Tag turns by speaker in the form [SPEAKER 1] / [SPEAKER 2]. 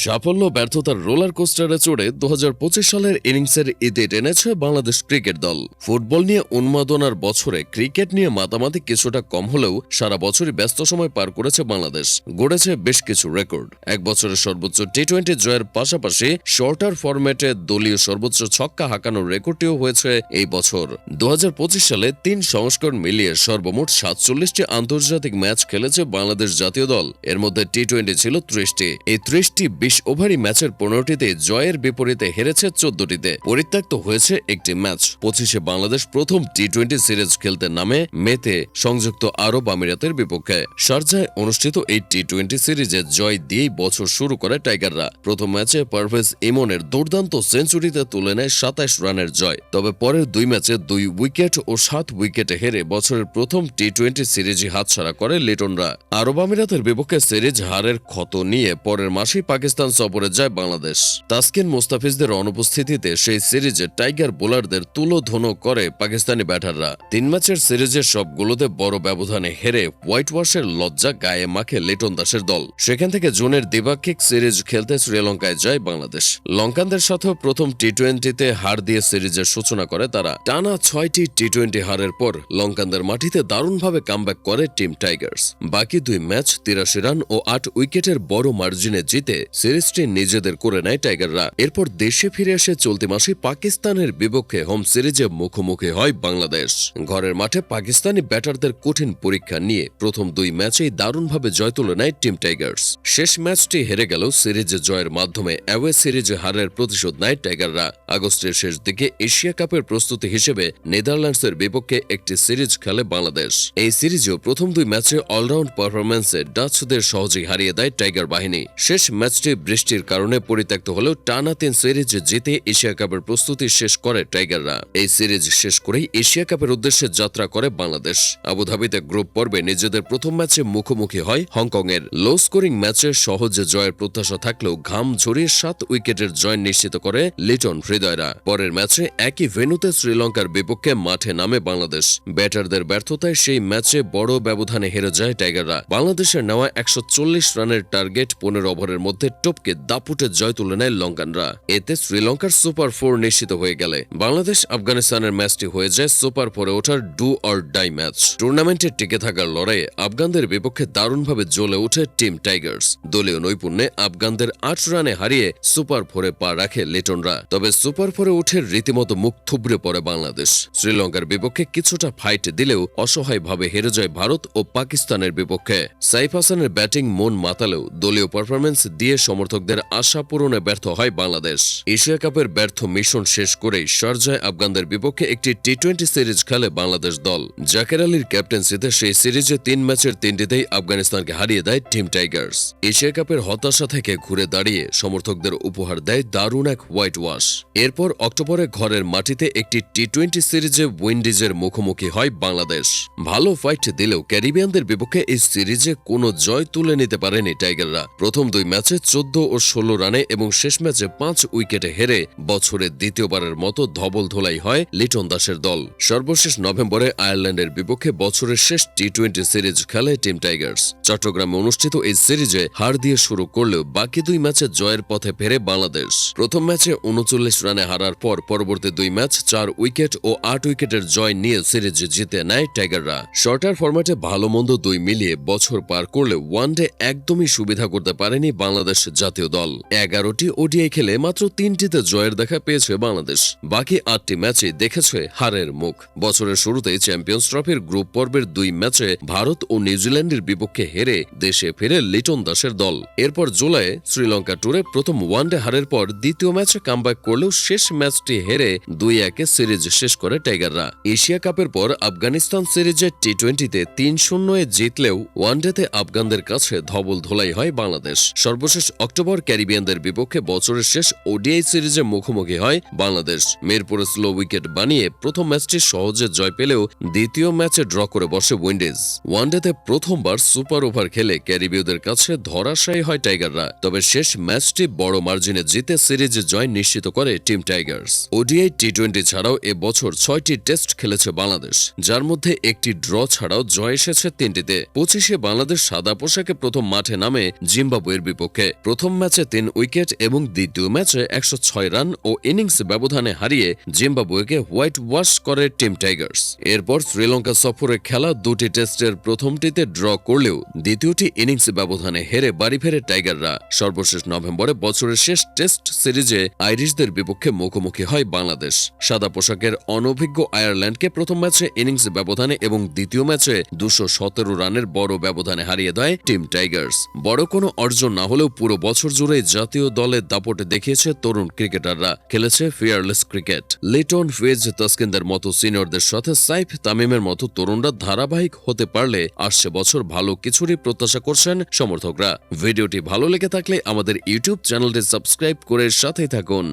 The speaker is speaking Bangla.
[SPEAKER 1] সাফল্য ব্যর্থতার রোলার কোস্টারে চড়ে ২০২৫ সালের ইনিংসের ইতি টেনেছে বাংলাদেশ ক্রিকেট দল। ফুটবল নিয়ে উন্মাদনার বছরে ক্রিকেট নিয়ে মাতামাতি কিছুটা কম হলেও সারা বছরই ব্যস্ত সময় পার করেছে বাংলাদেশ। গড়েছে বেশ কিছু রেকর্ড। এক বছরের সর্বোচ্চ টি-20 জয়ের পাশাপাশি শর্টার ফরম্যাটে দলীয় সর্বোচ্চ ছক্কা হাঁকানোর রেকর্ডটিও হয়েছে এই বছর। ২০২৫ সালে ৩ সংস্করণ মিলিয়ে সর্বমোট ৪৭টি আন্তর্জাতিক ম্যাচ খেলেছে বাংলাদেশ জাতীয় দল। এর মধ্যে টি-20 ছিল ৩০টি। এই ৩০টি ২০ ওভারি ম্যাচের ১৫টিতে জয়ের বিপরীতে হেরেছে ১৪টিতে। পরিত্যক্ত হয়েছে একটি ম্যাচ। ২৫-এ বাংলাদেশ প্রথম টি-20 সিরিজ খেলতে নামে মেতে সংযুক্ত আরব আমিরাতের বিপক্ষে। শারজায় অনুষ্ঠিত এই টি-20 সিরিজে জয় দিয়েই বছর শুরু করে টাইগাররা। প্রথম ম্যাচে পারভেজ ইমনের দুর্দান্ত সেঞ্চুরিতে তুলে নেয় ২৭ রানের জয়। তবে পরের ২ ম্যাচে ২ উইকেট ও ৭ উইকেটে হেরে বছরের প্রথম টি-20 সিরিজই হাতছাড়া করে লিটনরা। আরব আমিরাতের বিপক্ষে সিরিজ হারের ক্ষত নিয়ে পরের মাসেই পাকিস্তান সফরে যায় বাংলাদেশ। তাসকিন মুস্তাফিজদের অনুপস্থিতিতে সেই সিরিজে টাইগার বোলারদের তুলোধুনো করে পাকিস্তানি ব্যাটাররা। ৩ ম্যাচের সিরিজের সবগুলোতে বড় ব্যবধানে হেরে হোয়াইট ওয়াশের লজ্জা গায়ে মাখে লিটন দাসের দল। সেখান থেকে জুনের দ্বিপাক্ষিক সিরিজ খেলতে শ্রীলঙ্কায় যায় বাংলাদেশ। লঙ্কানদের সাথেও প্রথম টি-20তে হার দিয়ে সিরিজের সূচনা করে তারা। টানা ৬টি টি-20 হারের পর লঙ্কানদের মাটিতে দারুণভাবে কামব্যাক করে টিম টাইগার্স। বাকি ২ ম্যাচ ৮৩ রান ও ৮ উইকেটের বড় মার্জিনে জিতে সিরিজটি নিজেদের করে নেয় টাইগাররা। এরপর দেশে ফিরে এসে চলতি মাসে পাকিস্তানের বিপক্ষে হোম সিরিজে মুখোমুখি হয় বাংলাদেশ। ঘরের মাঠে পাকিস্তানি ব্যাটারদের কঠিন পরীক্ষা নিয়ে প্রথম ২ ম্যাচেই দারুণভাবে জয় তুলে নেয় টিম টাইগার্স। শেষ ম্যাচটি হেরে গেলেও সিরিজে জয়ের মাধ্যমে অ্যাওয়ে সিরিজে হারের প্রতিশোধ নেয় টাইগাররা। আগস্টের শেষ দিকে এশিয়া কাপের প্রস্তুতি হিসেবে নেদারল্যান্ডসের বিপক্ষে একটি সিরিজ খেলে বাংলাদেশ। এই সিরিজেও প্রথম ২ ম্যাচে অলরাউন্ড পারফরম্যান্সে ডাচদের সহজেই হারিয়ে দেয় টাইগার বাহিনী। শেষ ম্যাচটি বৃষ্টির কারণে পরিত্যক্ত হলেও টানা ৩ সিরিজ জিতে এশিয়া কাপের প্রস্তুতি শেষ করে টাইগাররা। এই সিরিজ শেষ করেই এশিয়া কাপের উদ্দেশ্যে যাত্রা করে বাংলাদেশ। আবুধাবিতে গ্রুপ পর্বে নিজেদের প্রথম ম্যাচে মুখোমুখি হয় হংকংয়ের। লো স্কোরিং ম্যাচে সহজে জয়ের প্রত্যাশা থাকলেও ঘাম ঝরিয়ে ৭ উইকেটের জয় নিশ্চিত করে লিটন হৃদয়রা। পরের ম্যাচে একই ভেন্যুতে শ্রীলঙ্কার বিপক্ষে মাঠে নামে বাংলাদেশ। ব্যাটারদের ব্যর্থতায় সেই ম্যাচে বড় ব্যবধানে হেরে যায় টাইগাররা। বাংলাদেশের নেওয়া ১৪০ রানের টার্গেট ১৫ ওভারের মধ্যে টপকে দাপুটে জয় তুলে নেয় লঙ্কানরা। এতে শ্রীলঙ্কার সুপার 4 নিশ্চিত হয়ে গেলে বাংলাদেশ আফগানিস্তানের ম্যাচটি হয়ে যায় সুপার 4-এ ওঠার ডু অর ডাই ম্যাচ। টুর্নামেন্টে টিকে থাকার লড়াইয়ে আফগানদের বিপক্ষে দারুণভাবে জ্বলে ওঠে টিম টাইগার্স। দলীয় নৈপুণ্যে আফগানদের ৮ রানে হারিয়ে সুপার 4-এ পা রাখে লিটনরা। তবে সুপার 4-এ উঠে রীতিমতো মুখ থুবড়ে পড়ে বাংলাদেশ। শ্রীলঙ্কার বিপক্ষে কিছুটা ফাইট দিলেও অসহায়ভাবে হেরে যায় ভারত ও পাকিস্তানের বিপক্ষে। সাইফ হাসানের ব্যাটিং মন মাতালেও দলীয় পারফরম্যান্স দিয়ে সমর্থকদের আশা পূরণে ব্যর্থ হয় বাংলাদেশ। এশিয়া কাপের ব্যর্থ মিশন শেষ করেই শারজায় আফগানদের বিপক্ষে একটি টি-20 সিরিজ খেলে বাংলাদেশ দল। জাকের আলীর ক্যাপ্টেন্সিতে সেই সিরিজে ৩ ম্যাচের ৩টিতেই আফগানিস্তানকে হারিয়ে দেয় টিম টাইগার্স। এশিয়া কাপের হতাশা থেকে ঘুরে দাঁড়িয়ে সমর্থকদের উপহার দেয় দারুণ এক হোয়াইট ওয়াশ। এরপর অক্টোবরে ঘরের মাটিতে একটি টি-20 সিরিজে উইন্ডিজের মুখোমুখি হয় বাংলাদেশ। ভালো ফাইট দিলেও ক্যারিবিয়ানদের বিপক্ষে এই সিরিজে কোনো জয় তুলে নিতে পারেনি টাইগাররা। প্রথম ২ ম্যাচে ১৪ ও ১৬ রানে এবং শেষ ম্যাচে ৫ উইকেটে হেরে বছরে দ্বিতীয়বারের মতো ধবল ধোলাই হয় লিটন দাসের দল। সর্বশেষ নভেম্বরে আয়ারল্যান্ডের বিপক্ষে বছরের শেষ টি-20 সিরিজ খেলে টিম টাইগার্স। চট্টগ্রামে অনুষ্ঠিত এই সিরিজে হার দিয়ে শুরু করলেও বাকি ২ ম্যাচে জয়ের পথে ফেরে বাংলাদেশ। প্রথম ম্যাচে ৩৯ রানে হারার পর পরবর্তী ২ ম্যাচ ৪ উইকেট ও ৮ উইকেটের জয় নিয়ে সিরিজ জিতে নেয় টাইগাররা। শর্টার ফরম্যাটে ভালো মন্দ ২ মিলিয়ে বছর পার করলে ওয়ানডে একদমই সুবিধা করতে পারেনি বাংলাদেশ জাতীয় দল। ১১টি ওডিআই খেলে মাত্র ৩টিতে জয়ের দেখা পেয়েছে বাংলাদেশ। বাকি ৮টি ম্যাচে দেখেছে হারের মুখ। বছরের শুরুতেই চ্যাম্পিয়ন্স ট্রফির গ্রুপ পর্বের ২ ম্যাচে ভারত ও নিউজিল্যান্ডের বিপক্ষে হেরে দেশে ফেরে লিটন দাসের দল। এরপর জুলাইয়ে শ্রীলঙ্কা ট্যুরে প্রথম ওয়ানডে হারের পর দ্বিতীয় ম্যাচে কামব্যাক করলেও শেষ ম্যাচটি হেরে ২-১-এ সিরিজ শেষ করে টাইগাররা। এশিয়া কাপের পর আফগানিস্তান সিরিজে টি-20-তে ৩-০-এ জিতলেও ওয়ানডেতে আফগানদের কাছে ধবল ধোলাই হয় বাংলাদেশ। সর্বশেষ অক্টোবর ক্যারিবিয়ানদের বিপক্ষে বছরের শেষ ওডিআই সিরিজে মুখোমুখি হয় বাংলাদেশ। মিরপুরে স্লো উইকেট বানিয়ে প্রথম ম্যাচটি সহজে জয় পেলেও দ্বিতীয় ম্যাচে ড্র করে বসে উইন্ডিজ। ওয়ানডেতে প্রথমবার সুপার ওভার খেলে ক্যারিবীয়দের কাছে ধরাশায়ী হয় টাইগাররা। তবে শেষ ম্যাচটি বড় মার্জিনে জিতে সিরিজে জয় নিশ্চিত করে টিম টাইগার্স। ওডিআই টি-20 ছাড়াও এবছর ৬টি টেস্ট খেলেছে বাংলাদেশ, যার মধ্যে একটি ড্র ছাড়াও জয় এসেছে ৩টিতে। ২৫-এ বাংলাদেশ সাদা পোশাকে প্রথম মাঠে নামে জিম্বাবুয়ের বিপক্ষে। প্রথম ম্যাচে 3 উইকেট এবং দ্বিতীয় ম্যাচে 106 রান ও ইনিংস ব্যবধানে হারিয়ে জিম্বাবুয়েকে হোয়াইট ওয়াশ করে টিম টাইগার্স। এরপর শ্রীলঙ্কা সফরে খেলা 2টি টেস্টের প্রথমটিতে ড্র করলেও দ্বিতীয়টি ইনিংস ব্যবধানে হেরে বাড়ি ফেরে টাইগাররা। সর্বশেষ নভেম্বরে বছরের শেষ টেস্ট সিরিজে আইরিশদের বিপক্ষে মুখোমুখি হয় বাংলাদেশ। সাদা পোশাকের অনভিজ্ঞ আয়ারল্যান্ডকে প্রথম ম্যাচে ইনিংস ব্যবধানে এবং দ্বিতীয় ম্যাচে 217 রানের বড় ব্যবধানে হারিয়ে দেয় টিম টাইগার্স। বড় কোনো অর্জন না হলেও পুরো বছর জুড়ে জাতীয় দলে দাপটে দেখিয়েছে তরুণ ক্রিকেটাররা, খেলেছে ফিয়ারলেস ক্রিকেট। লিটন, ফেজ, তাসকিনদের মতো সিনিয়রদের সাথে সাইফ, তামিমের মতো তরুণরা ধারাবাহিক হতে পারলে আসছে বছর ভালো কিছুরই প্রত্যাশা করছেন সমর্থকরা। ভিডিওটি ভালো লেগে থাকলে আমাদের ইউটিউব চ্যানেলটি সাবস্ক্রাইব করে সাথেই থাকুন।